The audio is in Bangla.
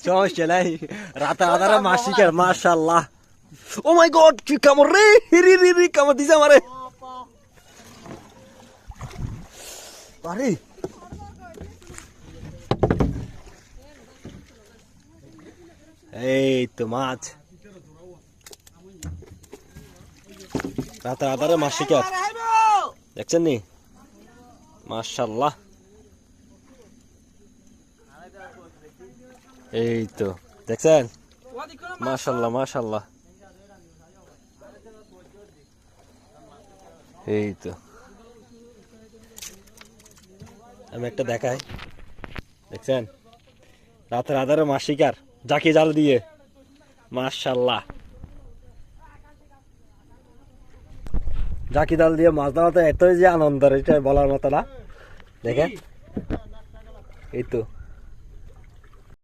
সমস্যা নাই রাতে আধারে মাছ শিকার মাশাআল্লাহ ও মাই গড কি কামড় রে রি রি রি কামড় দিছে আমারে আরে এই তো মাছ রাতে আধারে মাছ শিকার দেখছেন নি মাশাআল্লাহ এই তো দেখছেন মাশাআল্লাহ মাশাআল্লাহ এই তো আমি একটা দেখাই দেখছেন রাতের আধারে মাছ শিকার জাকি জাল দিয়ে মাশাআল্লাহ জাকি জাল দিয়ে মাছ ধরা তো এতই যে আনন্দ এটা বলার মতো না দেখেন এই তো